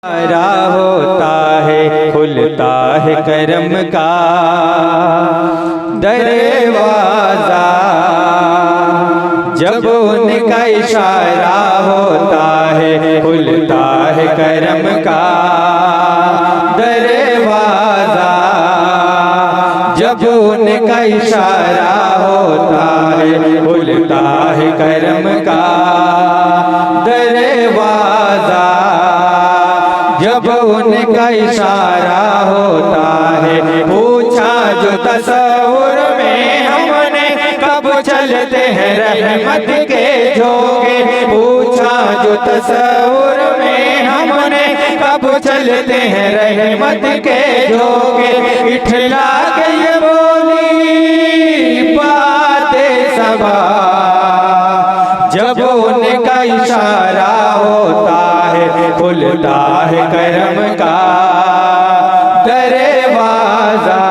सारा होता है, खुलता है करम का दरवाजा। जब उनका इशारा होता है, खुलता है करम का दरवाजा। जब उनका इशारा होता है, खुलता है करम का दरवाजा। जब उनका इशारा होता है, पूछा जो तस्वुर में हमने कब चलते हैं रहमत के झोंके। पूछा जो तस्वुर में हमने कब चलते हैं रहमत के झोंके। इठला गई बोली बातें सबा। जब उनका इशारा होता है, खुलता है करम का दरवाजा।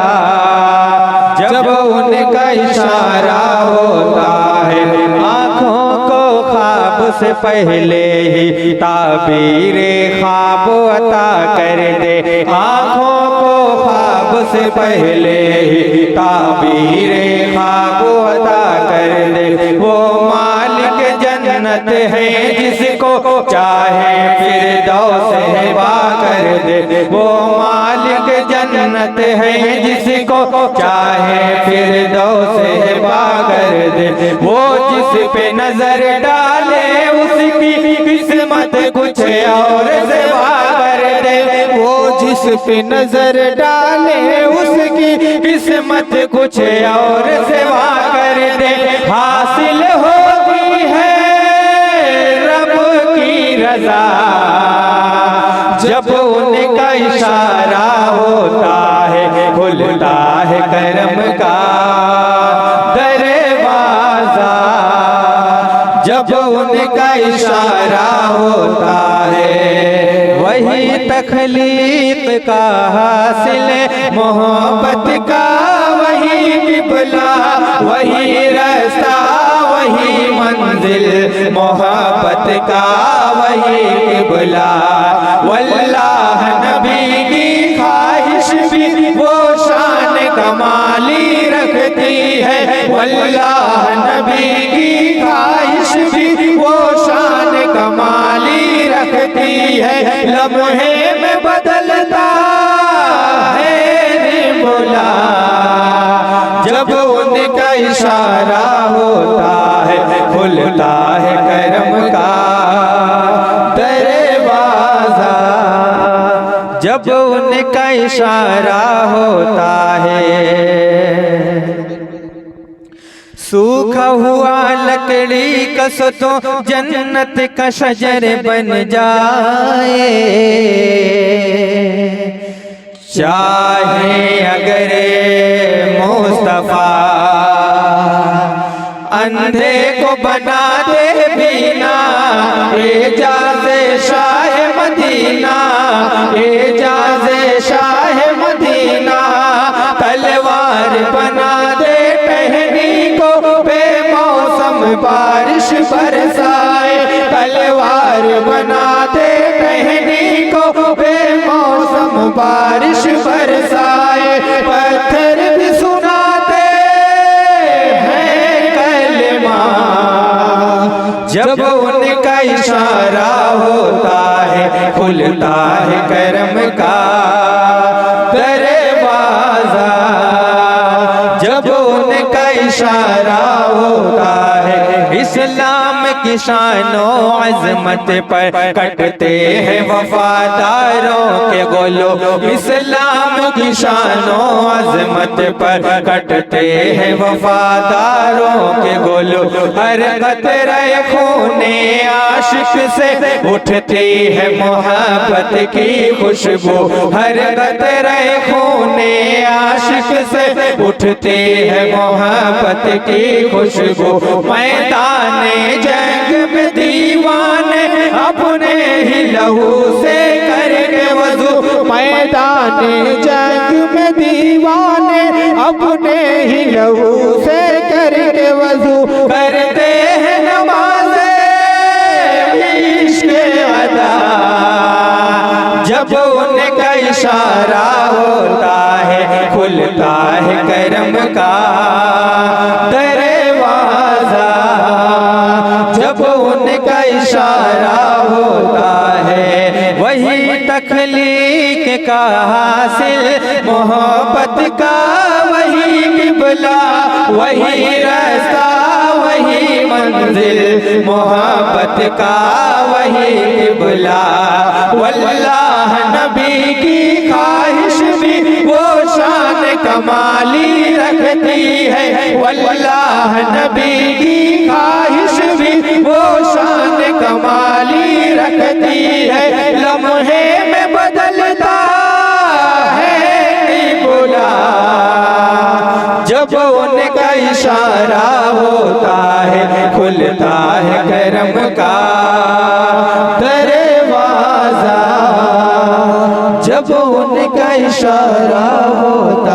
जब उनका इशारा होता है, आँखों को ख्वाब से पहले ही ताबीरे ख्वाब अता कर दे। आँखों को ख्वाब से पहले ही ताबीरे ख्वाब अता कर दे। वो मालिक जन्नत है जिसको चाहे फिरदौस हिबा कर दे। वो मालिक जन्नत है जिसको चाहे फिरदौस हिबा कर दे। वो जिस पे नजर डाले उसकी किस्मत कुछ और सिवा कर दे। वो जिस पे नजर डाले उसकी किस्मत कुछ और सिवा कर दे। हासिल होती है रब की रजा। जब उनका इशारा होता है, खुलता है करम का दरवाजा। जब उनका इशारा होता है, वही तखलीक का हासिल मोहब्बत का वही किबला, वही रास्ता वही मंजिल मोहब्बत का वही किबला। वल्लाह नबी की ख्वाहिश भी वो शान कमाली रखती है। वल्लाह नबी की ख्वाहिश भी वो शान कमाली रखती है। लम्हे में बदलता है बोला। जब उनका इशारा होता है, खुलता है करम का दरवाजा। जब उनका इशारा होता है, सूखा हुआ लकड़ी कस तो जन्नत का शजर बन जाए। चाहे अगर मुस्तफा अंधे को बना दे बिना एजाज़े शाह मदीना, एजाज़े शाह मदीना। तलवार बना दे टहनी को बेमौसम बारिश बरसाए। तलवार बना दे टहनी को बेमौसम बारिश बरसाए। पत्थर भी सुनाते हैं कलमा। जब उनका इशारा होता है, खुलता है करम का दरवाजा। जब उनका इशारा होता है, इस्लाम की शानो अज़मत पर कटते हैं वफादारों के गोलो। इस्लाम की शानो अज़मत पर कटते हैं वफादारों के गोलो। हर कतरे खूने आशिक से उठती है मोहब्बत की खुशबू। हर कतरे खूने आशिक से उठती है मोहब्बत की खुशबू। मैदाने जंग में दीवाने अपने ही लहू से करके वज़ू। मैदाने जंग में दीवाने अपने ही लहू से करके वज़ू करते हैं नमाज़े इश्क़ अदा। जब उनका इशारा होता है खुलता है करम का दरवाजा। जब उनका इशारा होता है वही तख्लीक का हासिल, मोहब्बत का वही किबला, वही रास्ता वही मंजिल, मोहब्बत का वही किबला। वल्लाह नबी की ख्वाहिश भी वो शान कमाली रखती है, वल्लाह नबी की ख्वाहिश भी वो शान कमाली रखती है। लम्हे में बदलता है किबला, जब उनका इशारा होता है खुलता है करम का दरवाजा। जब उनका इशारा होता